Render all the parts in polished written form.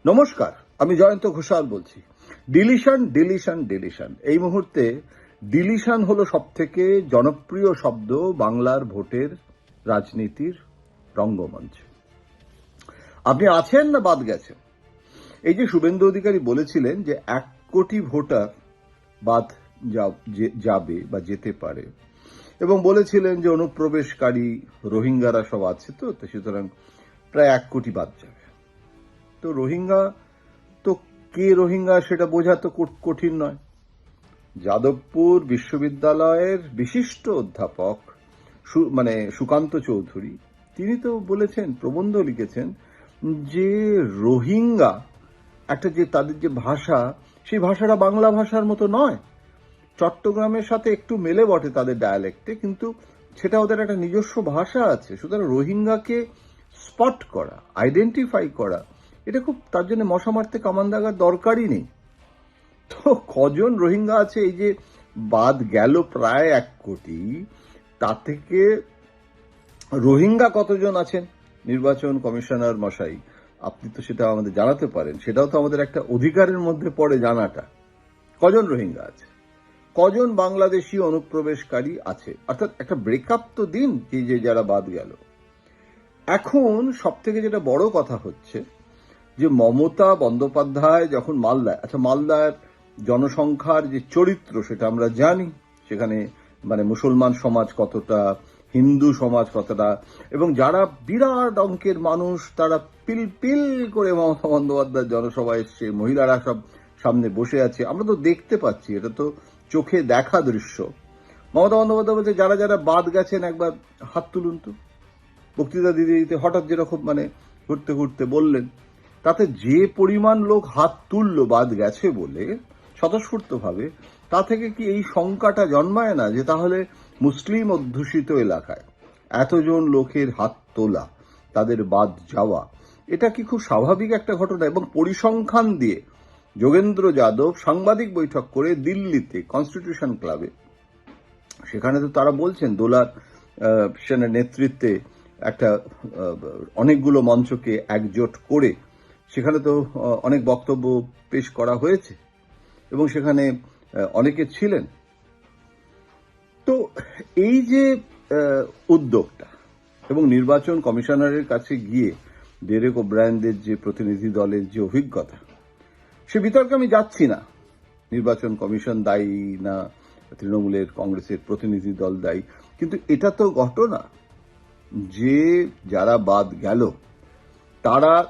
নমস্কার, আমি জয়ন্ত ঘোষাল বলছি। ডিলিশন ডিলিশন ডিলিশন এই মুহূর্তে ডিলিশন হলো সবথেকে জনপ্রিয় শব্দ বাংলার ভোটের রাজনীতির রঙ্গমঞ্চে। আপনি আছেন না বাদ গেছেন? এই যে শুভেন্দু অধিকারী বলেছিলেন যে 1 কোটি ভোটার বাদ যাবে বা যেতে পারে, এবং বলেছিলেন যে অনুপ্রবেশকারী রোহিঙ্গারা সব আছে, তো সুতরাং প্রায় 1 কোটি বাদ যাবে। তো রোহিঙ্গা তো কে রোহিঙ্গা সেটা বোঝা তো কঠিন নয়। যাদবপুর বিশ্ববিদ্যালয়ের বিশিষ্ট অধ্যাপক সুকান্ত চৌধুরী তিনি তো বলেছেন, প্রবন্ধ লিখেছেন যে রোহিঙ্গা একটা যে তাদের যে ভাষা, সেই ভাষাটা বাংলা ভাষার মতো নয়। চট্টগ্রামের সাথে একটু মেলে বটে তাদের ডায়ালেক্টে, কিন্তু সেটা ওদের একটা নিজস্ব ভাষা আছে। সুতরাং রোহিঙ্গাকে স্পট করা, আইডেন্টিফাই করা, এটা খুব, তার জন্য মশা মারতে কামান দাগার দরকারই নেই। তো কজন রোহিঙ্গা আছে এই যে বাদ গেল প্রায় 1 কোটি, তা থেকে রোহিঙ্গা কতজন আছেন নির্বাচন কমিশনার মশাই আপনি তো সেটা আমাদের জানাতে পারেন। সেটাও তো আমাদের একটা অধিকারের মধ্যে পড়ে জানাটা। কজন রোহিঙ্গা আছে, কজন বাংলাদেশি অনুপ্রবেশকারী আছে, অর্থাৎ একটা ব্রেকআপ তো দিন যে যারা বাদ গেল। এখন সব থেকে যেটা বড় কথা হচ্ছে যে মমতা বন্দ্যোপাধ্যায় যখন মালদার জনসংখ্যার যে চরিত্র সেটা আমরা জানি, সেখানে মুসলমান সমাজ কতটা, হিন্দু সমাজ কতটা, এবং যারা বিরাট অঙ্কের মানুষ তারা পিল পিল করে মমতা বন্দ্যোপাধ্যায়ের জনসভায় এসছে, মহিলারা সব সামনে বসে আছে, আমরা তো দেখতে পাচ্ছি, এটা তো চোখে দেখা দৃশ্য। মমতা বন্দ্যোপাধ্যায় বলছে যারা যারা বাদ গেছেন একবার হাত তুলুন তো। বক্তৃতা দিতে দিতে হঠাৎ যেরকম ঘুরতে ঘুরতে বললেন, তাতে যে পরিমাণ লোক হাত তুললো বাদ গেছে বলে স্বতঃস্ফূর্তভাবে, তা থেকে কি এই শঙ্কাটা জন্মায় না যে তাহলে মুসলিম অধ্যুষিত এলাকায় এতজন লোকের হাত তোলা, তাদের বাদ যাওয়া, এটা কি খুব স্বাভাবিক একটা ঘটনা? এবং পরিসংখ্যান দিয়ে যোগেন্দ্র যাদব সাংবাদিক বৈঠক করে দিল্লিতে কনস্টিটিউশন ক্লাবে, সেখানে তো তারা বলছেন দোলার সেনের নেতৃত্বে একটা অনেকগুলো মঞ্চকে একজোট করে সেখানে তো অনেক বক্তব্য পেশ করা হয়েছে এবং সেখানে অনেকে ছিলেন। তো এই যে উদ্যোগটা এবং নির্বাচন কমিশনারের কাছে গিয়ে ডেরেক ওব্রায়ানদের যে প্রতিনিধি দলের যে অভিজ্ঞতা, সে বিতর্কে আমি যাচ্ছি না। নির্বাচন কমিশন দায়ী না তৃণমূলের কংগ্রেসের প্রতিনিধি দল দায়ী, কিন্তু এটা তো ঘটনা যে যারা বাদ গেল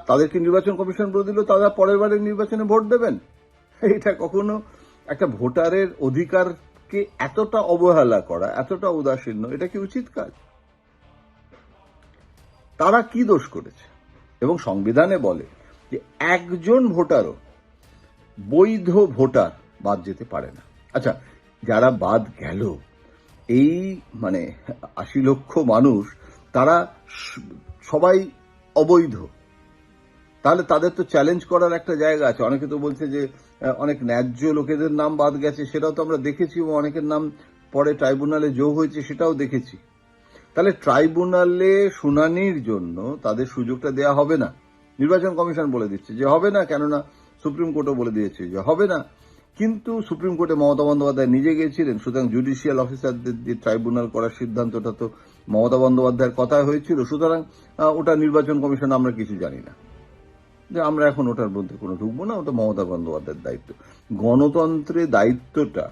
তাদেরকে নির্বাচন কমিশন বলে দিল তারা পরের বারের নির্বাচনে ভোট দেবেন। এটা কখনো একটা ভোটারের অধিকারকে এতটা অবহেলা করা, এতটা উদাসীন্য, এটা কি উচিত কাজ? তারা কি দোষ করেছে? এবং সংবিধানে বলে যে একজন ভোটারও, বৈধ ভোটার বাদ যেতে পারে না। আচ্ছা, যারা বাদ গেল এই 80 লক্ষ মানুষ, তারা সবাই অবৈধ, তাহলে তাদের তো চ্যালেঞ্জ করার একটা জায়গা আছে। অনেকে তো বলছে যে অনেক ন্যায্য লোকেদের নাম বাদ গেছে, সেটাও তো আমরা দেখেছি, এবং অনেকের নাম পরে ট্রাইব্যুনালে যোগ হয়েছে, সেটাও দেখেছি। তাহলে ট্রাইব্যুনালে শুনানির জন্য তাদের সুযোগটা দেয়া হবে না। নির্বাচন কমিশন বলে দিচ্ছে যে হবে না, কেননা সুপ্রিম কোর্টও বলে দিয়েছে যে হবে না। কিন্তু সুপ্রিম কোর্টে মমতা বন্দ্যোপাধ্যায় নিজে গিয়েছিলেন, সুতরাং জুডিশিয়াল অফিসারদের দিয়ে ট্রাইব্যুনাল করার সিদ্ধান্তটা তো মমতা বন্দ্যোপাধ্যায়ের কথায় হয়েছিল। সুতরাং ওটা নির্বাচন কমিশন আমরা কিছু জানি না, যে আমরা এখন ওটার মধ্যে কোনো ঢুকবো না, ওটা মমতা বন্দ্যোপাধ্যায়ের দায়িত্ব। গণতন্ত্রের দায়িত্বটা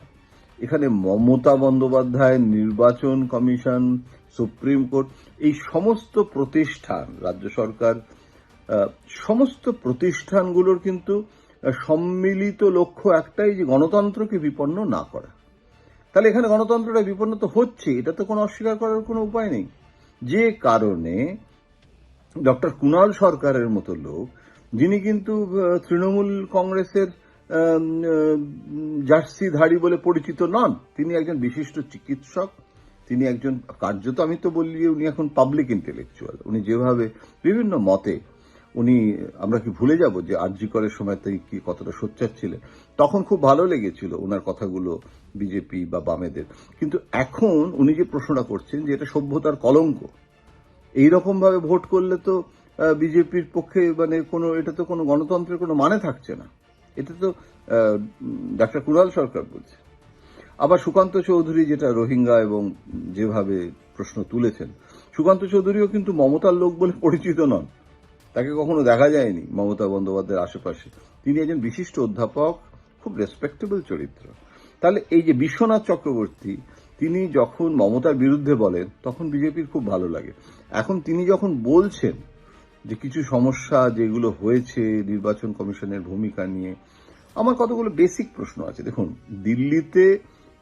এখানে মমতা বন্দ্যোপাধ্যায়, নির্বাচন কমিশন, সুপ্রিম কোর্ট, এই সমস্ত প্রতিষ্ঠান, রাজ্য সরকার, সমস্ত প্রতিষ্ঠানগুলোর কিন্তু সম্মিলিত লক্ষ্য একটাই, যে গণতন্ত্রকে বিপন্ন না করা। তাহলে এখানে গণতন্ত্রটা বিপন্ন তো হচ্ছে, এটা তো কোনো অস্বীকার করার কোনো উপায় নেই। যে কারণে ডক্টর কুণাল সরকারের মতো লোক, যিনি কিন্তু তৃণমূল কংগ্রেসের জার্সিধারী বলে পরিচিত নন, তিনি একজন বিশিষ্ট চিকিৎসক, তিনি একজন কার্যত, আমি তো বলি উনি এখন পাবলিক ইন্টেলেকচুয়াল। উনি যেভাবে বিভিন্ন মতে, আমরা কি ভুলে যাব যে আরজি করের সময় থেকে কি কতটা সোচ্চার ছিলেন? তখন খুব ভালো লেগেছিল ওনার কথাগুলো বিজেপি বা বামেদের, কিন্তু এখন উনি যে প্রশ্নটা করছেন যে এটা সভ্যতার কলঙ্ক, এইরকম ভাবে ভোট করলে তো বিজেপির পক্ষে মানে কোনো, এটা তো কোনো গণতন্ত্রের কোনো মানে থাকছে না। এটা তো ডাক্তার কুণাল সরকার বলছে। আবার সুকান্ত চৌধুরী যেটা রোহিঙ্গা এবং যেভাবে প্রশ্ন তুলেছেন, সুকান্ত চৌধুরীও কিন্তু মমতার লোক বলে পরিচিত নন, তাকে কখনো দেখা যায়নি মমতা বন্দ্যোপাধ্যায়ের আশেপাশে। তিনি একজন বিশিষ্ট অধ্যাপক, খুব রেসপেক্টেবল চরিত্র। তাহলে এই যে বিশ্বনাথ চক্রবর্তী, তিনি যখন মমতার বিরুদ্ধে বলেন তখন বিজেপির খুব ভালো লাগে। এখন তিনি যখন বলছেন যে কিছু সমস্যা যেগুলো হয়েছে নির্বাচন কমিশনের ভূমিকা নিয়ে, আমার কতগুলো বেসিক প্রশ্ন আছে। দেখুন, দিল্লিতে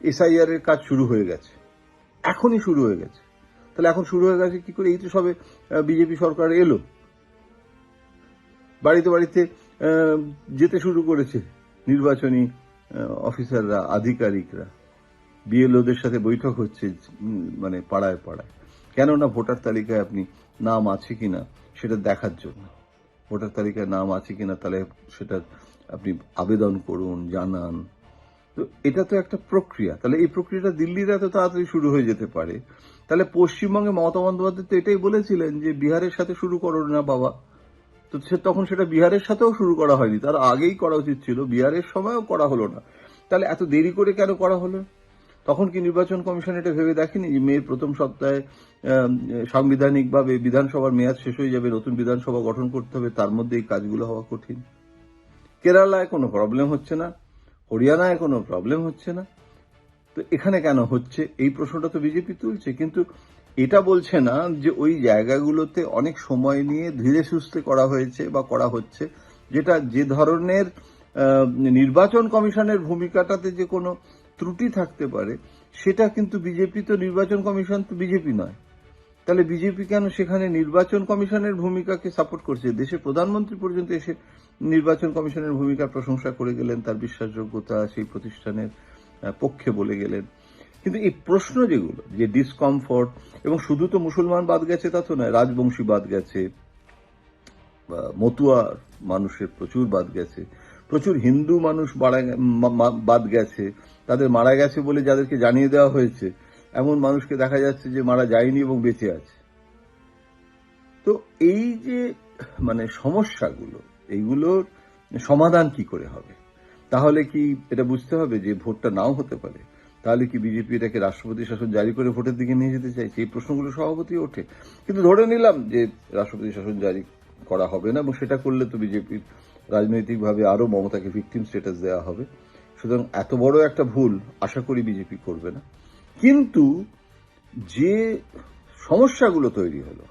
এসআইআর এর কাজ শুরু হয়ে গেছে, এখনই শুরু হয়ে গেছে। তাহলে এখন শুরু হয়ে গেছে কি করে? এই তো সবে বিজেপি সরকার এলো, বাড়িতে বাড়িতে যেতে শুরু করেছে নির্বাচনী অফিসাররা, আধিকারিকরা, বিএলওদের সাথে বৈঠক হচ্ছে মানে পাড়ায় পাড়ায়। কেননা ভোটার তালিকায় আপনি নাম আছে কিনা সেটা দেখার জন্য। ভোটার তালিকায় নাম আছে কিনা তাহলে সেটা আপনি আবেদন করুন, জানান। তো এটা তো একটা প্রক্রিয়া। তাহলে এই প্রক্রিয়াটা দিল্লির এত তাড়াতাড়ি শুরু হয়ে যেতে পারে, তাহলে পশ্চিমবঙ্গে মমতা বন্দ্যোপাধ্যায় তো এটাই বলেছিলেন যে বিহারের সাথে শুরু করো না বাবা। তো তখন সেটা বিহারের সাথেও শুরু করা হয়নি, তার আগেই করা উচিত ছিল, বিহারের সময়ও করা হলো না। তাহলে এত দেরি করে কেন করা হলো? তখন কি নির্বাচন কমিশন এটা ভেবে দেখেনি যে মেয়ের প্রথম সপ্তাহে সাংবিধানিকভাবে বিধানসভার মেয়াদ শেষ হয়ে যাবে, নতুন বিধানসভা গঠন করতে হবে, তার মধ্যে এই কাজগুলো হওয়া কঠিন? কেরালায় কোনো প্রবলেম হচ্ছে না, হরিয়ানায় কোনো প্রবলেম হচ্ছে না, তো এখানে কেন হচ্ছে? এই প্রশ্নটা তো বিজেপি তুলছে, কিন্তু এটা বলছে না যে ওই জায়গাগুলোতে অনেক সময় নিয়ে ধীরে সুস্থে করা হয়েছে বা করা হচ্ছে, যেটা যে ধরনের নির্বাচন কমিশনের ভূমিকাটাতে যে কোনো ত্রুটি থাকতে পারে সেটা কিন্তু বিজেপি, তো নির্বাচন কমিশন তো বিজেপি নয়। তাহলে বিজেপি কেন সেখানে নির্বাচন কমিশনের ভূমিকাকে সাপোর্ট করছে? দেশের প্রধানমন্ত্রী পর্যন্ত এসে নির্বাচন কমিশনের ভূমিকার প্রশংসা করে গেলেন, তার বিশ্বাসযোগ্যতা সেই প্রতিষ্ঠানের পক্ষে বলে গেলেন। কিন্তু এই প্রশ্ন যেগুলো, যে ডিসকমফোর্ট, এবং শুধু তো মুসলমান বাদ গেছে তা তো নয়, রাজবংশী বাদ গেছে, মতুয়া মানুষের প্রচুর বাদ গেছে, প্রচুর হিন্দু মানুষ বাদ গেছে, তাদের মারা গেছে বলে যাদেরকে জানিয়ে দেওয়া হয়েছে এমন মানুষকে দেখা যাচ্ছে যে মারা যায়নি এবং বেঁচে আছে। তো এই যে মানে সমস্যাগুলো, এইগুলোর সমাধান কি করে হবে? তাহলে কি এটা বুঝতে হবে যে ভোটটা নাও হতে পারে? তাহলে কি বিজেপি এটাকে রাষ্ট্রপতি শাসন জারি করে ভোটের দিকে নিয়ে যেতে চাইছে? এই প্রশ্নগুলো স্বভাবতই ওঠে। কিন্তু ধরে নিলাম যে রাষ্ট্রপতি শাসন জারি করা হবে না, এবং সেটা করলে তো বিজেপির রাজনৈতিকভাবে আরো মমতাকে ভিকটিম স্ট্যাটাস দেওয়া হবে। সুতরাং এত বড় একটা ভুল আশা করি বিজেপি করবে না। কিন্তু যে সমস্যাগুলো তৈরি হলো,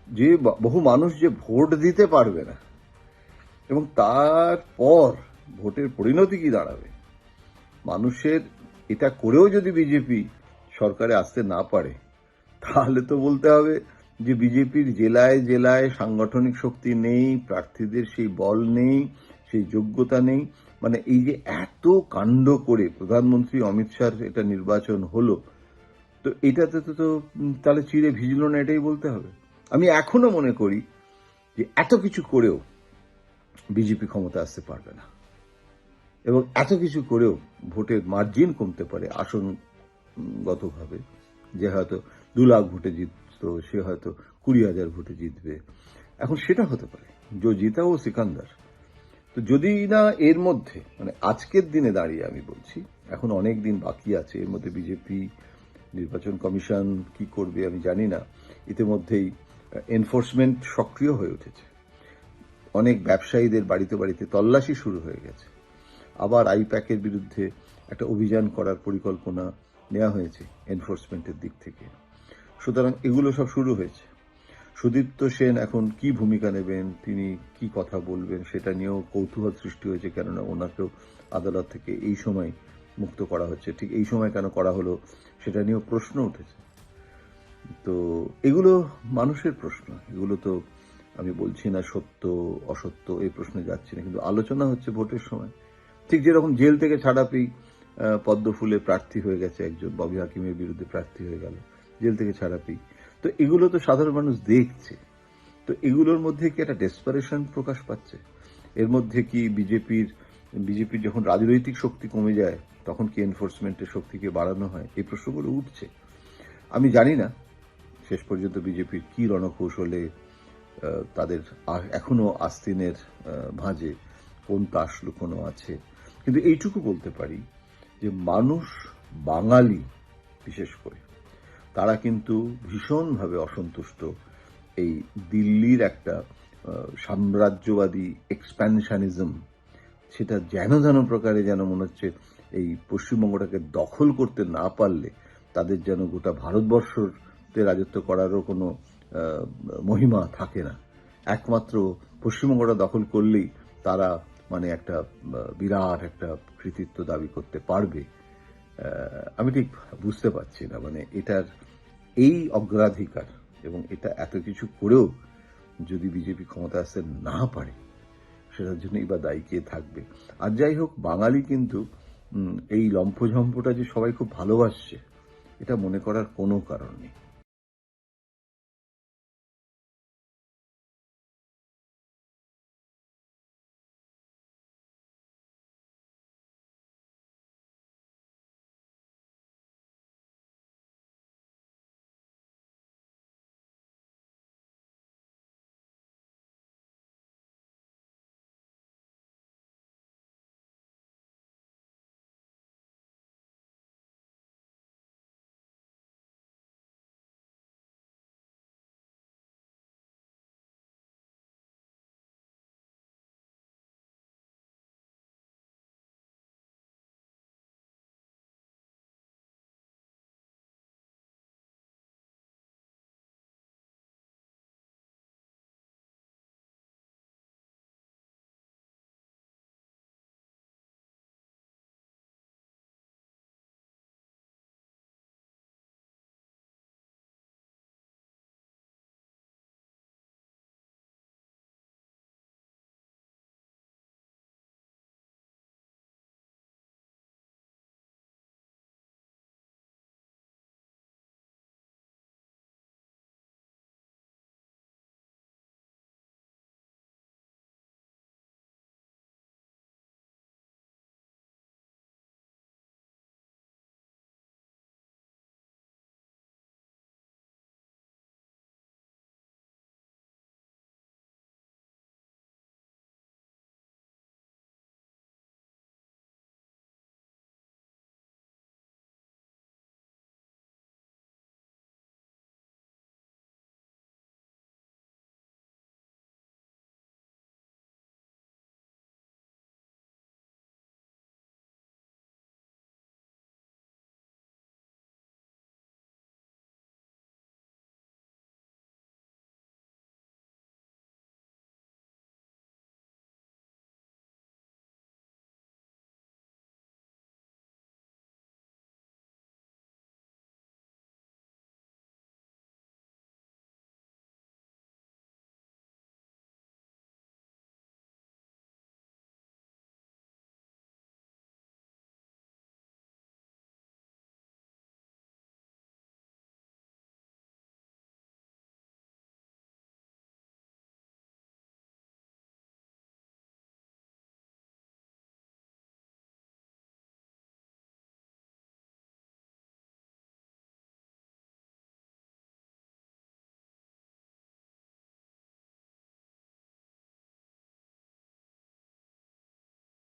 যে বহু মানুষ যে ভোট দিতে পারবে না, এবং তারপর ভোটের পরিণতি কি দাঁড়াবে, মানুষের এটা করেও যদি বিজেপি সরকারে আসতে না পারে, তাহলে তো বলতে হবে যে বিজেপির জেলায় জেলায় সাংগঠনিক শক্তি নেই, প্রার্থীদের সেই বল নেই, সেই যোগ্যতা নেই। মানে এই যে এত কাণ্ড করে প্রধানমন্ত্রী অমিত শাহর এটা নির্বাচন হলো, তো এটাতে তো তাহলে চিড়ে ভিজলো না, এটাই বলতে হবে। আমি এখনো মনে করি যে এত কিছু করেও বিজেপি ক্ষমতা আসতে পারবে না, এবং এত কিছু করেও ভোটের মার্জিন কমতে পারে আসনগতভাবে। যে হয়তো 2 লাখ ভোটে জিততো, সে হয়তো 20,000 ভোটে জিতবে। এখন সেটা হতে পারে, যে জিতা ও সিকান্দার। তো যদি না এর মধ্যে, মানে আজকের দিনে দাঁড়িয়ে আমি বলছি, এখন অনেক দিন বাকি আছে, এর মধ্যে বিজেপি, নির্বাচন কমিশন কি করবে আমি জানি না। ইতিমধ্যেই এনফোর্সমেন্ট সক্রিয় হয়ে উঠেছে, অনেক ব্যবসায়ীদের বাড়িতে বাড়িতে তল্লাশি শুরু হয়ে গেছে, আবার আইপ্যাকের বিরুদ্ধে একটা অভিযান করার পরিকল্পনা নেওয়া হয়েছে এনফোর্সমেন্টের দিক থেকে। সুতরাং এগুলো সব শুরু হয়েছে। সুদীপ্ত সেন এখন কি ভূমিকা নেবেন, তিনি কি কথা বলবেন, সেটা নিয়েও কৌতূহল সৃষ্টি হয়েছে, কেননা ওনাকেও আদালত থেকে এই সময় মুক্ত করা হচ্ছে। ঠিক এই সময় কেন করা হলো সেটা নিয়েও প্রশ্ন উঠেছে। তো এগুলো মানুষের প্রশ্ন, এগুলো তো আমি বলছি না সত্য অসত্য, এই প্রশ্নে যাচ্ছি না, কিন্তু আলোচনা হচ্ছে ভোটের সময়। ঠিক যেরকম জেল থেকে ছাড়া পেয়ে পদ্মফুলে প্রার্থী হয়ে গেছে একজন, ববি হাকিমের বিরুদ্ধে প্রার্থী হয়ে গেল জেল থেকে ছাড়া পেয়ে, তো এগুলো তো সাধারণ মানুষ দেখছে। তো এগুলোর মধ্যে কি একটা ডেসপারেশন প্রকাশ পাচ্ছে? এর মধ্যে কি বিজেপির যখন রাজনৈতিক শক্তি কমে যায় তখন কি এনফোর্সমেন্টের শক্তিকে বাড়ানো হয়? এই প্রশ্নগুলো উঠছে। আমি জানি না শেষ পর্যন্ত বিজেপির কি রণকৌশলে তাদের এখনো আস্তিনের ভাঁজে কোন তাস লুকোনো আছে। কিন্তু এইটুকু বলতে পারি যে মানুষ, বাঙালি বিশেষ করে, তারা কিন্তু ভীষণভাবে অসন্তুষ্ট এই দিল্লির একটা সাম্রাজ্যবাদী এক্সপ্যানশনিজম, সেটা যেন যেন প্রকারে যেন মনে হচ্ছে এই পশ্চিমবঙ্গটাকে দখল করতে না পারলে তাদের যেন গোটা ভারতবর্ষতে রাজত্ব করারও কোনো মহিমা থাকে না। একমাত্র পশ্চিমবঙ্গটা দখল করলেই তারা মানে একটা বিরাট একটা কৃতিত্ব দাবি করতে পারবে। আমি ঠিক বুঝতে পারছি না, মানে এটার এই অগ্রাধিকার এবং এটা এত কিছু করেও যদি বিজেপি ক্ষমতা আসতে না পারে, সেটার জন্যই বা দায়ী কে থাকবে। আর যাই হোক, বাঙালি কিন্তু এই লম্ফঝম্পটা যে সবাই খুব ভালোবাসছে, এটা মনে করার কোনো কারণ নেই।